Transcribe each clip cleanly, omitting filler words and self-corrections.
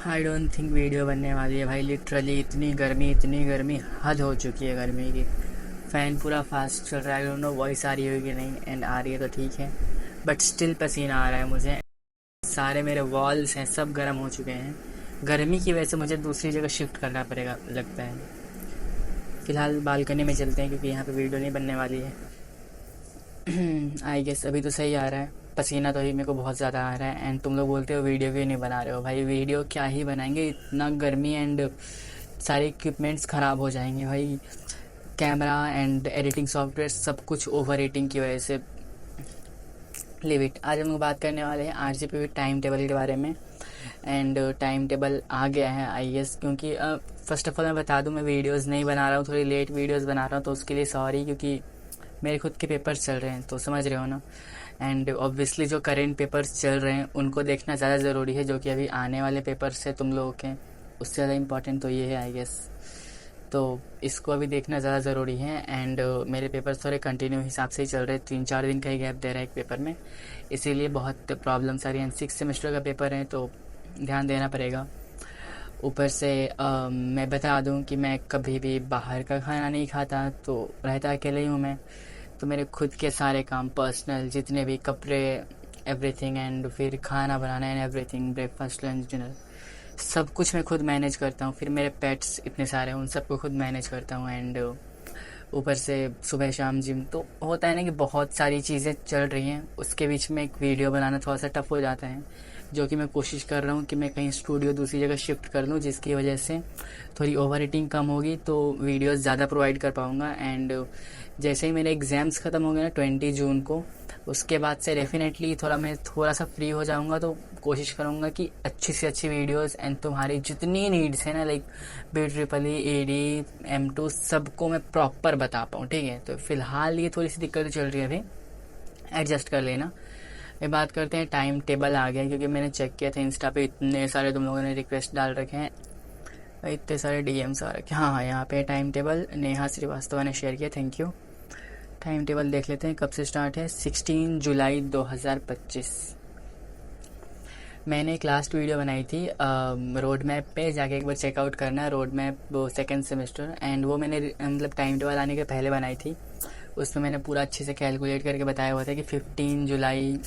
I don't think video बनने वाली है भाई। लिटरली इतनी गर्मी हद हो चुकी है गर्मी की। फ़ैन पूरा फास्ट चल रहा है। आई डोंट नो वॉइस आ रही होगी कि नहीं, एंड आ रही है तो ठीक है, बट स्टिल पसीना आ रहा है मुझे। सारे मेरे वॉल्स हैं सब गर्म हो चुके हैं। गर्मी की वजह से मुझे दूसरी जगह शिफ्ट करना पड़ेगा लगता है। फ़िलहाल बालकनी में चलते हैं क्योंकि यहाँ पे वीडियो नहीं बनने वाली है। आई गेस अभी तो सही आ रहा है। पसीना तो ही मेरे को बहुत ज़्यादा आ रहा है। एंड तुम लोग बोलते हो वीडियो क्यों नहीं बना रहे हो भाई। वीडियो क्या ही बनाएंगे, इतना गर्मी एंड सारे इक्विपमेंट्स ख़राब हो जाएंगे भाई। कैमरा एंड एडिटिंग सॉफ्टवेयर सब कुछ ओवर रेटिंग की वजह से। Live it. आज हम लोग बात करने वाले हैं आरजीपी टाइम टेबल के बारे में। एंड टाइम टेबल आ गया है आई गेस, क्योंकि फ़र्स्ट ऑफ ऑल मैं बता दूं, मैं वीडियोस नहीं बना रहा हूँ, थोड़ी लेट वीडियोस बना रहा हूँ, तो उसके लिए सॉरी, क्योंकि मेरे खुद के पेपर्स चल रहे हैं तो समझ रहे हो ना। एंड ऑब्वियसली जो करेंट पेपर्स चल रहे हैं उनको देखना ज़्यादा ज़रूरी है, जो कि अभी आने वाले पेपर्स है तुम लोगों के, उससे ज़्यादा इम्पॉर्टेंट तो ये है आई गेस। तो इसको अभी देखना ज़्यादा ज़रूरी है। एंड मेरे पेपर्स थोड़े कंटिन्यू हिसाब से ही चल रहे हैं, 3-4 दिन का ही गैप दे रहा है एक पेपर में, इसीलिए बहुत प्रॉब्लम्स आ रही हैं। 6 सेमेस्टर का पेपर है तो ध्यान देना पड़ेगा। ऊपर से मैं बता दूं कि मैं कभी भी बाहर का खाना नहीं खाता, तो रहता अकेले ही हूँ मैं, तो मेरे खुद के सारे काम पर्सनल, जितने भी कपड़े, एवरीथिंग, एंड फिर खाना बनाना and everything, breakfast lunch dinner, सब कुछ मैं खुद मैनेज करता हूँ। फिर मेरे पेट्स इतने सारे हैं, उन सबको खुद मैनेज करता हूँ। एंड ऊपर से सुबह शाम जिम, तो होता है ना कि बहुत सारी चीज़ें चल रही हैं, उसके बीच में एक वीडियो बनाना थोड़ा सा टफ हो जाता है, जो कि मैं कोशिश कर रहा हूँ कि मैं कहीं स्टूडियो दूसरी जगह शिफ्ट कर लूँ, जिसकी वजह से थोड़ी ओवर हीटिंग कम होगी तो वीडियोस ज़्यादा प्रोवाइड कर पाऊँगा। एंड जैसे ही मेरे एग्ज़ाम्स ख़त्म हो गए ना 20 जून को, उसके बाद से डेफिनेटली मैं थोड़ा सा फ्री हो जाऊँगा, तो कोशिश करूँगा कि अच्छी से अच्छी वीडियोस एंड तुम्हारी जितनी नीड्स है ना, लाइक BEE AD M2 सबको मैं प्रॉपर बता पाऊँ, ठीक है। तो फ़िलहाल ये थोड़ी सी दिक्कतें चल रही है, अभी एडजस्ट कर लेना। ये बात करते हैं, टाइम टेबल आ गया, क्योंकि मैंने चेक किया था इंस्टा पे इतने सारे तुम लोगों ने रिक्वेस्ट डाल रखे हैं, इतने सारे DMs आ रखे हैं। हाँ, यहाँ पे टाइम टेबल नेहा श्रीवास्तव ने शेयर किया, थैंक यू। टाइम टेबल देख लेते हैं कब से स्टार्ट है। 16 जुलाई 2025। मैंने एक लास्ट वीडियो बनाई थी रोड मैप पे, जाके एक बार चेकआउट करना, रोड मैप वो सेकेंड सेमेस्टर, एंड वो मैंने मतलब टाइम टेबल आने के पहले बनाई थी। उसमें मैंने पूरा अच्छे से कैलकुलेट करके बताया हुआ था कि 15 जुलाई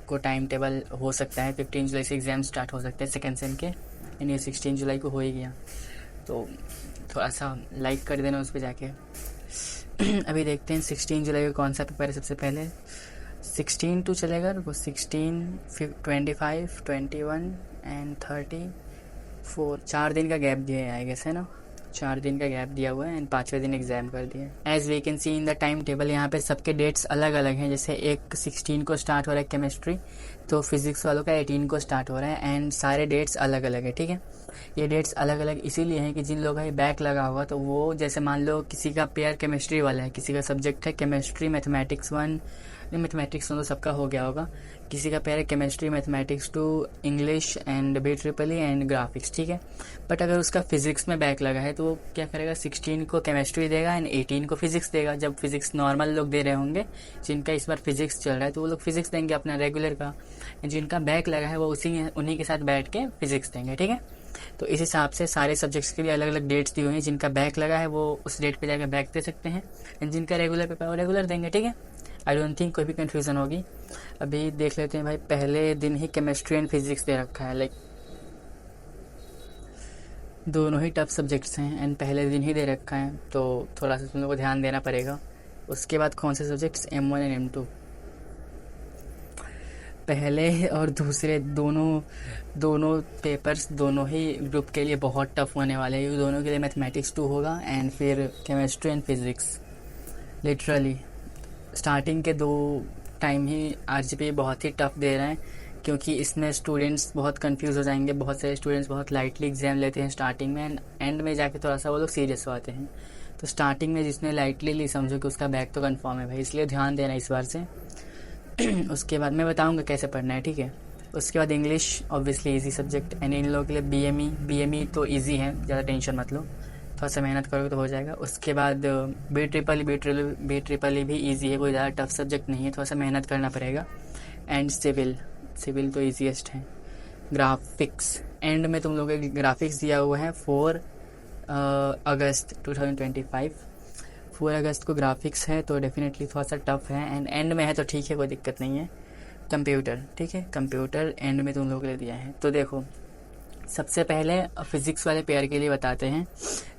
को टाइम टेबल हो सकता है, 15 जुलाई से एग्ज़ाम स्टार्ट हो सकते हैं सेकेंड सेम के, एंड ये 16 जुलाई को हो ही गया। तो थोड़ा सा लाइक कर देना उस पर जाके। अभी देखते हैं 16 जुलाई को कौन सा पेपर है सबसे पहले। 16 टू चलेगा, वो 16, 25, 21 एंड 34, 4 दिन का गैप दिया है आई गेस, है ना। 4 दिन का गैप दिया हुआ है एंड 5वें दिन एग्जाम कर दिया है। As we can see in the time table, यहाँ पे सबके डेट्स अलग अलग हैं। जैसे एक 16 को स्टार्ट हो रहा है केमिस्ट्री, तो फिजिक्स वालों का 18 को स्टार्ट हो रहा है, एंड सारे डेट्स अलग अलग है, ठीक है। ये डेट्स अलग अलग इसीलिए हैं कि जिन लोगों का बैक लगा होगा, तो वो जैसे मान लो किसी का पेयर केमिस्ट्री वाला है, किसी का सब्जेक्ट है केमिस्ट्री मैथमेटिक्स 1, नहीं मैथमेटिक्स 1 तो सबका हो गया होगा, किसी का पेयर है chemistry mathematics 2, English and BEE and graphics, ठीक है। बट अगर उसका फिजिक्स में बैक लगा है तो वो क्या करेगा, 16 को केमिस्ट्री देगा एंड 18 को फिजिक्स देगा। जब फिजिक्स नॉर्मल लोग दे रहे होंगे, जिनका इस बार फिजिक्स चल रहा है, तो वो लोग फिजिक्स देंगे अपना रेगुलर का, जिनका बैक लगा है वो उन्हीं के साथ बैठ के फिजिक्स देंगे, ठीक है। तो इस हिसाब से सारे सब्जेक्ट्स के लिए अलग अलग डेट्स दी हुई हैं। जिनका बैक लगा है वो उस डेट पे जाकर बैक दे सकते हैं, एंड जिनका रेगुलर पेपर वो रेगुलर देंगे, ठीक है। आई डोंट थिंक कोई भी कन्फ्यूज़न होगी। अभी देख लेते हैं भाई, पहले दिन ही केमिस्ट्री एंड फिजिक्स दे रखा है, लाइक दोनों ही टफ सब्जेक्ट्स हैं एंड पहले दिन ही दे रखा है, तो थोड़ा सा तुम लोग को ध्यान देना पड़ेगा। उसके बाद कौन से सब्जेक्ट्स, M1 एंड M2, पहले और दूसरे दोनों पेपर्स दोनों ही ग्रुप के लिए बहुत टफ होने वाले हैं। दोनों के लिए मैथमेटिक्स 2 होगा एंड फिर chemistry and physics. Literally starting के 2 टाइम ही आरजीपी बहुत ही टफ दे रहे हैं, क्योंकि इसमें स्टूडेंट्स बहुत कंफ्यूज हो जाएंगे। बहुत सारे स्टूडेंट्स बहुत लाइटली एग्जाम लेते हैं स्टार्टिंग में, एंड में जाके थोड़ा सा वो लोग सीरियस हो आते हैं। तो स्टार्टिंग में जिसने लाइटली ली, समझो कि उसका बैक तो कंफर्म है भाई, इसलिए ध्यान देना इस बार से। उसके बाद मैं बताऊंगा कैसे पढ़ना है, ठीक है। उसके बाद English obviously easy subject, and in लोगों के लिए BME तो इजी है, ज़्यादा टेंशन मत लो, थोड़ा सा मेहनत करोगे तो हो जाएगा। उसके बाद BEE भी इजी है, कोई ज़्यादा टफ सब्जेक्ट नहीं है, थोड़ा सा मेहनत करना पड़ेगा। एंड सिविल तो ईजीएस्ट है। ग्राफिक्स, एंड में तुम लोगों को ग्राफिक्स दिया हुआ है 4 अगस्त 2025। 4 अगस्त को ग्राफिक्स है, तो डेफिनेटली थोड़ा सा टफ है, एंड में है तो ठीक है, कोई दिक्कत नहीं है। कंप्यूटर, ठीक है, कंप्यूटर एंड में तुम लोगों के लिए दिया है। तो देखो, सबसे पहले फिज़िक्स वाले पेयर के लिए बताते हैं,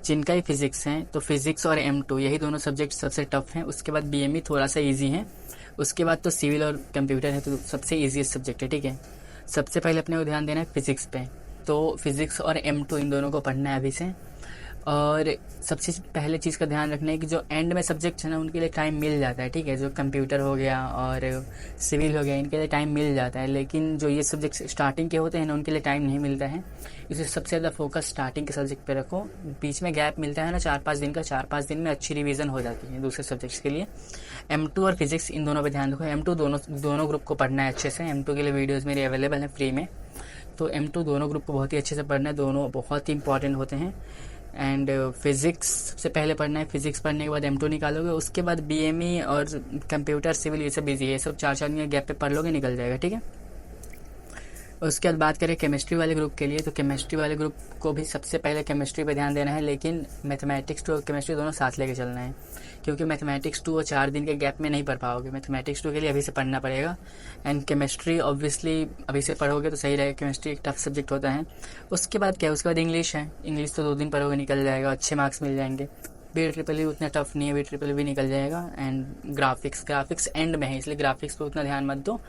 जिनका ही फिज़िक्स है, तो फिज़िक्स और M2 यही दोनों सब्जेक्ट सबसे टफ हैं। उसके बाद BME थोड़ा सा इजी है, उसके बाद तो सिविल और कंप्यूटर है, तो सबसे ईजीएस्ट सब्जेक्ट है, ठीक है। सबसे पहले अपने को ध्यान देना है फिज़िक्स पे, तो फिज़िक्स और M2 इन दोनों को पढ़ना है अभी से। और सबसे पहले चीज़ का ध्यान रखना है कि जो एंड में सब्जेक्ट है ना, उनके लिए टाइम मिल जाता है, ठीक है। जो कंप्यूटर हो गया और सिविल हो गया, इनके लिए टाइम मिल जाता है, लेकिन जो ये सब्जेक्ट स्टार्टिंग के होते हैं ना, उनके लिए टाइम नहीं मिलता है। इसलिए सबसे ज़्यादा फोकस स्टार्टिंग के सब्जेक्ट पे रखो। बीच में गैप मिलता है ना 4-5 दिन का, 4-5 दिन में अच्छी रिवीजन हो जाती है दूसरे सब्जेक्ट्स के लिए। M2 और फिज़िक्स इन दोनों पे ध्यान रखो। M2 दोनों ग्रुप को पढ़ना है अच्छे से। M2 के लिए वीडियोज़ मेरी अवेलेबल हैं फ्री में, तो M2 दोनों ग्रुप को बहुत ही अच्छे से पढ़ना है, दोनों बहुत ही इंपॉर्टेंट होते हैं। एंड फिज़िक्स सबसे पहले पढ़ना है। फिज़िक्स पढ़ने के बाद M2 निकालोगे, उसके बाद BME और कंप्यूटर सिविल ये सब बिजी है, ये सब 4-4 दिन के गैप पे पढ़ लोगे, निकल जाएगा, ठीक है। उसके बाद बात करें केमिस्ट्री वाले ग्रुप के लिए, तो केमिस्ट्री वाले ग्रुप को भी सबसे पहले केमिस्ट्री पे ध्यान देना है, लेकिन मैथमेटिक्स 2 और केमिस्ट्री दोनों साथ लेके चलना है, क्योंकि मैथमेटिक्स 2 और 4 दिन के गैप में नहीं पढ़ पाओगे। मैथमेटिक्स 2 के लिए अभी से पढ़ना पड़ेगा, एंड केमिस्ट्री ऑब्वियसली अभी से पढ़ोगे तो सही रहेगा। केमिस्ट्री एक टफ सब्जेक्ट होता है। उसके बाद क्या है, उसके बाद इंग्लिश है। इंग्लिश तो 2 दिन पढ़ोगे, निकल जाएगा, अच्छे मार्क्स मिल जाएंगे। BEE उतना टफ नहीं है, BEE निकल जाएगा। एंड ग्राफिक्स एंड में है, इसलिए ग्राफिक्स पे उतना ध्यान मत दो।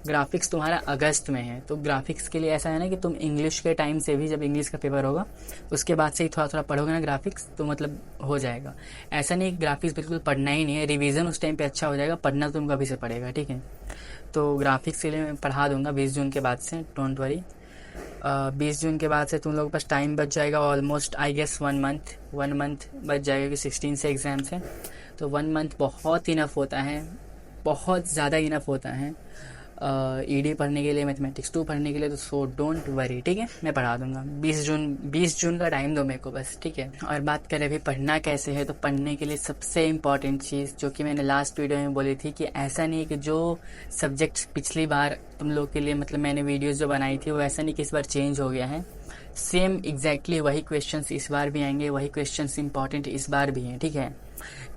ग्राफिक्स तुम्हारा अगस्त में है, तो ग्राफिक्स के लिए ऐसा है ना कि तुम इंग्लिश के टाइम से भी, जब इंग्लिश का पेपर होगा उसके बाद से ही थोड़ा थोड़ा पढ़ोगे ना ग्राफिक्स, तो मतलब हो जाएगा। ऐसा नहीं ग्राफिक्स बिल्कुल पढ़ना ही नहीं है, रिवीजन उस टाइम पे अच्छा हो जाएगा, पढ़ना तुमको अभी से पड़ेगा, ठीक है। तो ग्राफिक्स के लिए मैं पढ़ा दूंगा 20 जून के बाद से, डोंट वरी। 20 जून के बाद से तुम लोगों के पास टाइम बच जाएगा ऑलमोस्ट, आई गेस 1 मंथ बच जाएगा, कि 16 से एग्ज़ाम्स हैं, तो 1 मंथ बहुत इनफ होता है, बहुत ज़्यादा इनफ होता है ED पढ़ने के लिए, मैथमेटिक्स 2 पढ़ने के लिए। तो सो डोंट वरी, ठीक है, मैं पढ़ा दूंगा। 20 जून का टाइम दो मेरे को बस, ठीक है। और बात करें अभी पढ़ना कैसे है, तो पढ़ने के लिए सबसे इम्पॉर्टेंट चीज़ जो कि मैंने लास्ट वीडियो में बोली थी, कि ऐसा नहीं कि जो सब्जेक्ट्स पिछली बार तुम लोग के लिए, मतलब मैंने वीडियोज़ जो बनाई थी, वो ऐसा नहीं कि इस बार चेंज हो गया है। सेम एग्जैक्टली वही क्वेश्चंस इस बार भी आएंगे, वही क्वेश्चंस इंपॉर्टेंट इस बार भी हैं, ठीक है।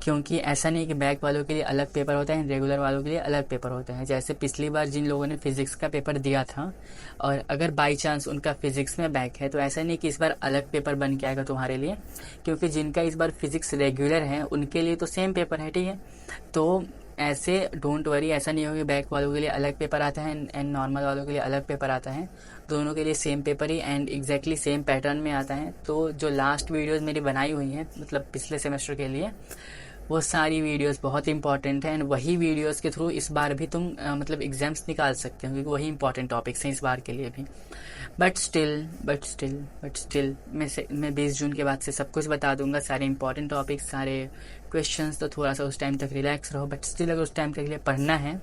क्योंकि ऐसा नहीं कि बैक वालों के लिए अलग पेपर होता है, रेगुलर वालों के लिए अलग पेपर होता है। जैसे पिछली बार जिन लोगों ने फिजिक्स का पेपर दिया था, और अगर बाई चांस उनका फिजिक्स में बैक है, तो ऐसा नहीं कि इस बार अलग पेपर बन के आएगा तुम्हारे लिए, क्योंकि जिनका इस बार फिजिक्स रेगुलर है उनके लिए तो सेम पेपर है, ठीक है। तो ऐसे डोंट वरी, ऐसा नहीं होगा बैक वालों के लिए अलग पेपर आता है एंड नॉर्मल वालों के लिए अलग पेपर आता है, दोनों के लिए same paper he and exactly same pattern में आता है। तो जो लास्ट वीडियोस मेरी बनाई हुई हैं, मतलब पिछले सेमेस्टर के लिए, वो सारी वीडियोस बहुत इंपॉर्टेंट है, एंड वही वीडियोस के थ्रू इस बार भी तुम मतलब एग्जाम्स निकाल सकते हो, क्योंकि वही इंपॉर्टेंट टॉपिक्स हैं इस बार के लिए भी। बट स्टिल मैं 20 जून के बाद से सब कुछ बता दूंगा, सारे इंपॉर्टेंट टॉपिक्स, सारे क्वेश्चंस। तो थोड़ा सा उस टाइम तक रिलैक्स रहो, बट स्टिल अगर उस टाइम तक लिए पढ़ना है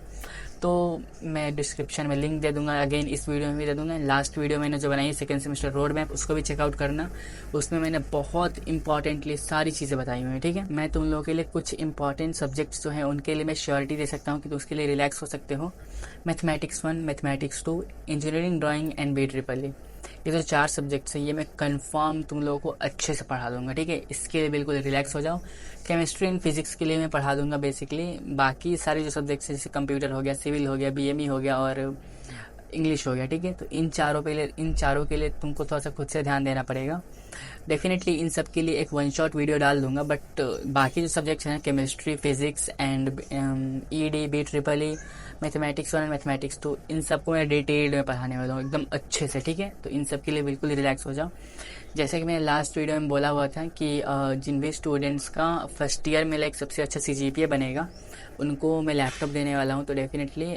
तो मैं डिस्क्रिप्शन में लिंक दे दूंगा, अगेन इस वीडियो में भी दे दूंगा। लास्ट वीडियो मैंने जो बनाई है सेकंड सेमेस्टर रोड मैप, उसको भी चेकआउट करना, उसमें मैंने बहुत इंपॉर्टेंटली सारी चीज़ें बताई हुई हैं, ठीक है। मैं तुम लोगों के लिए कुछ इंपॉर्टेंट सब्जेक्ट्स जो हैं उनके लिए मैं श्योरिटी दे सकता हूँ कि तो उसके लिए रिलैक्स हो सकते हो। Mathematics 1, mathematics 2, engineering, drawing and BEE, ये जो 4 सब्जेक्ट्स हैं, ये मैं कंफर्म तुम लोगों को अच्छे से पढ़ा दूंगा, ठीक है। इसके लिए बिल्कुल रिलैक्स हो जाओ। केमिस्ट्री एंड फिजिक्स के लिए मैं पढ़ा दूंगा बेसिकली, बाकी सारे जो सब्जेक्ट्स हैं, जैसे कंप्यूटर हो गया, सिविल हो गया, BME हो गया और इंग्लिश हो गया, ठीक है। तो इन चारों के लिए तुमको थोड़ा सा खुद से ध्यान देना पड़ेगा। डेफिनेटली इन सब के लिए एक 1 शॉट वीडियो डाल दूंगा, बट बाकी जो सब्जेक्ट्स हैं, chemistry, physics and ED, BEE, mathematics 1 and mathematics 2, इन सबको मैं डिटेल्ड में पढ़ाने वाला हूँ एकदम अच्छे से, ठीक है। तो इन सब के लिए बिल्कुल रिलैक्स हो जाओ। जैसे कि मैंने लास्ट वीडियो में बोला हुआ था कि जिन भी स्टूडेंट्स का फर्स्ट ईयर में लाइक सबसे अच्छा CGPA बनेगा, उनको मैं लैपटॉप देने वाला हूँ। तो डेफिनेटली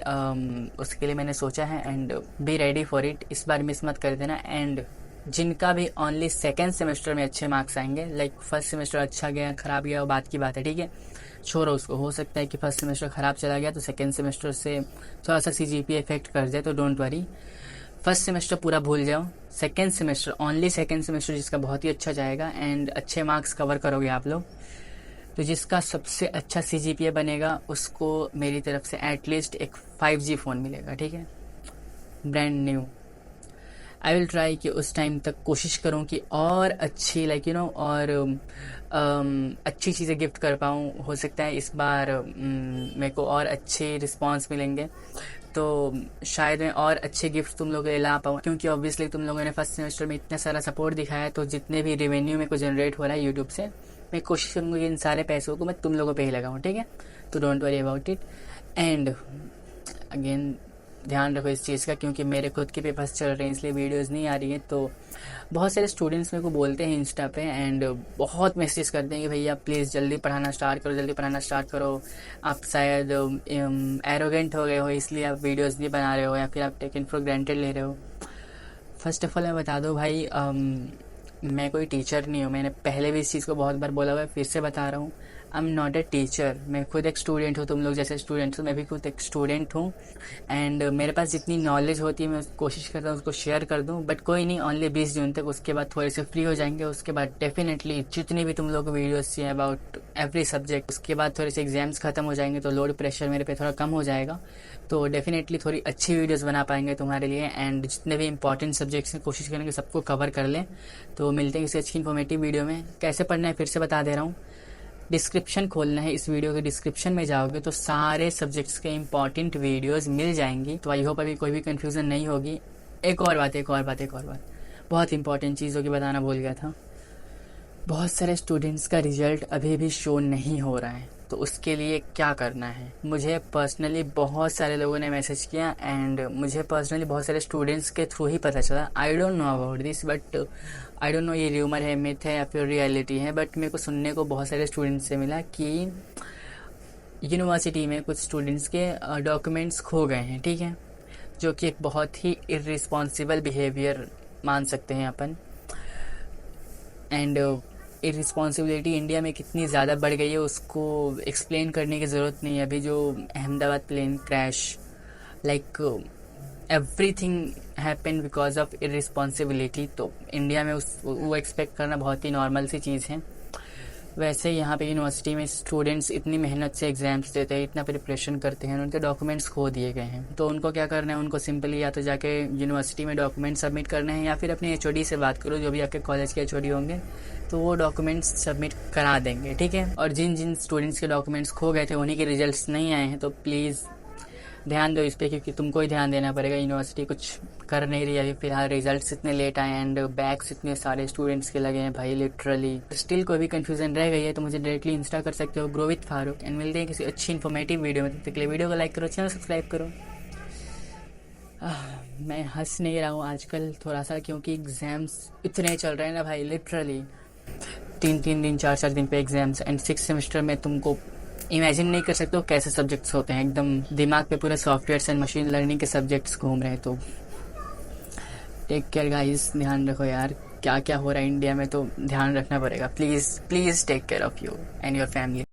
उसके लिए मैंने सोचा है, and be ready for it, इस बार मिस मत कर देना। एंड जिनका भी ओनली सेकेंड सेमेस्टर में अच्छे मार्क्स आएंगे, लाइक फर्स्ट सेमेस्टर अच्छा गया खराब गया वो बात की बात है, ठीक है, छोड़ो उसको। हो सकता है कि फर्स्ट सेमेस्टर खराब चला गया तो सेकेंड सेमेस्टर से थोड़ा सा CGPA इफेक्ट कर जाए, तो डोंट वरी, फर्स्ट सेमेस्टर पूरा भूल जाओ। Second semester, only second semester जिसका बहुत ही अच्छा जाएगा एंड अच्छे मार्क्स कवर करोगे आप लोग, तो जिसका सबसे अच्छा CGPA बनेगा उसको मेरी तरफ से एटलीस्ट एक 5G फ़ोन मिलेगा, ठीक है, brand new. I will try कि उस टाइम तक कोशिश करूँ कि और अच्छी और अच्छी चीज़ें गिफ्ट कर पाऊँ। हो सकता है इस बार मेरे को और अच्छे रिस्पॉन्स मिलेंगे, तो शायद मैं और अच्छे गिफ्ट तुम लोगों के लिए ला पाऊँ, क्योंकि ऑब्वियसली तुम लोगों ने फर्स्ट सेमेस्टर में इतना सारा सपोर्ट दिखाया है, तो जितने भी रेवेन्यू मेरे को जनरेट हो रहा है यूट्यूब से, मैं कोशिश करूँगा कि इन सारे पैसों को मैं तुम लोगों पे ही लगाऊँ, ठीक है। तो don't worry about it. And again ध्यान रखो इस चीज़ का, क्योंकि मेरे खुद के पेपर्स चल रहे हैं इसलिए वीडियोस नहीं आ रही हैं। तो बहुत सारे स्टूडेंट्स मेरे को बोलते हैं इंस्टा पे एंड बहुत मैसेज करते हैं कि भैया प्लीज़ जल्दी पढ़ाना स्टार्ट करो, जल्दी पढ़ाना स्टार्ट करो। आप शायद एरोगेंट हो गए हो इसलिए आप वीडियोस नहीं बना रहे हो, या फिर आप टेकन फॉर ग्रांटेड ले रहे हो। फर्स्ट ऑफ ऑल मैं बता दूँ भाई, मैं कोई टीचर नहीं हूँ। मैंने पहले भी इस चीज़ को बहुत बार बोला हुआ है, फिर से बता रहा हूँ, I am not a teacher. मैं खुद एक स्टूडेंट हूँ, तुम लोग जैसे स्टूडेंट हो, मैं भी खुद एक स्टूडेंट हूँ। एंड मेरे पास जितनी नॉलेज होती है मैं कोशिश करता हूँ उसको शेयर कर दूँ। बट कोई नहीं, ओनली 20 जून तक, उसके बाद थोड़े से फ्री हो जाएंगे। उसके बाद डेफिनेटली जितनी भी तुम लोग को वीडियोस चाहिए अबाउट एवरी सब्जेक्ट, उसके बाद थोड़े से एग्जाम्स खत्म हो जाएंगे तो लोड प्रेशर मेरे पे थोड़ा कम हो जाएगा। तो डेफिनेटली थोड़ी अच्छी वीडियोस बना पाएंगे तुम्हारे लिए। एंड जितने भी इंपॉर्टेंट सब्जेक्ट्स हैं कोशिश करेंगे सबको कवर कर लें। तो मिलते हैं किसी अच्छी इन्फॉर्मेटिव वीडियो में। कैसे पढ़ना है फिर से बता दे रहा हूँ, डिस्क्रिप्शन खोलना है, इस वीडियो के डिस्क्रिप्शन में जाओगे तो सारे सब्जेक्ट्स के इंपॉर्टेंट वीडियोस मिल जाएंगी। तो आई होप अभी कोई भी कंफ्यूजन नहीं होगी। एक और बात बहुत इंपॉर्टेंट चीज़ की बताना भूल गया था। बहुत सारे स्टूडेंट्स का रिजल्ट अभी भी शो नहीं हो रहा है, तो उसके लिए क्या करना है। मुझे पर्सनली बहुत सारे लोगों ने मैसेज किया एंड मुझे पर्सनली बहुत सारे स्टूडेंट्स के थ्रू ही पता चला। I don't know about this, but I don't know ये र्यूमर है, मिथ है या फिर रियलिटी है, बट मेरे को सुनने को बहुत सारे स्टूडेंट्स से मिला कि यूनिवर्सिटी में कुछ स्टूडेंट्स के डॉक्यूमेंट्स खो गए हैं, ठीक है, जो कि एक बहुत ही इर्रिस्पॉन्सिबल बिहेवियर मान सकते हैं अपन। एंड इरिस्पॉन्सिबिलिटी इंडिया में कितनी ज़्यादा बढ़ गई है उसको एक्सप्लेन करने की ज़रूरत नहीं है। अभी जो Ahmedabad plane crash, like everything happen because of irresponsibility, तो इंडिया में वो एक्सपेक्ट करना बहुत ही नॉर्मल सी चीज़ है। वैसे यहाँ पे यूनिवर्सिटी में स्टूडेंट्स इतनी मेहनत से एग्जाम्स देते हैं, इतना प्रिपरेशन करते हैं, उनके डॉक्यूमेंट्स खो दिए गए हैं। तो उनको क्या करना है, उनको सिंपली या तो जाके यूनिवर्सिटी में डॉक्यूमेंट सबमिट करना है, या फिर अपने एचओडी से बात करो, जो भी आपके कॉलेज के एचओडी होंगे, तो वो डॉक्यूमेंट्स सबमिट करा देंगे, ठीक है। और जिन जिन स्टूडेंट्स के डॉक्यूमेंट्स खो गए थे उन्हीं के रिजल्ट्स नहीं आए हैं, तो प्लीज़ ध्यान दो इस पर, क्योंकि तुमको ही ध्यान देना पड़ेगा। यूनिवर्सिटी कुछ कर नहीं रही अभी फिलहाल। रिजल्ट्स इतने लेट आए एंड बैक्स इतने सारे स्टूडेंट्स के लगे हैं भाई, लिटरली। स्टिल कोई भी कंफ्यूजन रह गई है तो मुझे डायरेक्टली इंस्टा कर सकते हो, ग्रो विद फारूक। एंड मिलते हैं किसी अच्छी इन्फॉर्मेटिव वीडियो में। तब तक के लिए वीडियो को लाइक करो, चैनल सब्सक्राइब करो। मैं हंस नहीं रहा हूँ आजकल थोड़ा सा, क्योंकि एग्जाम्स इतने चल रहे हैं ना भाई, लिटरली 3-3 दिन 4-4 दिन पे एग्जाम्स। एंड 6th सेमेस्टर में तुमको इमेजिन नहीं कर सकते हो कैसे सब्जेक्ट्स होते हैं, एकदम दिमाग पे पूरे सॉफ्टवेयर एंड मशीन लर्निंग के सब्जेक्ट्स घूम रहे हैं। तो टेक केयर गाइस, ध्यान रखो यार, क्या क्या हो रहा है इंडिया में, तो ध्यान रखना पड़ेगा। Please take care of you and your family.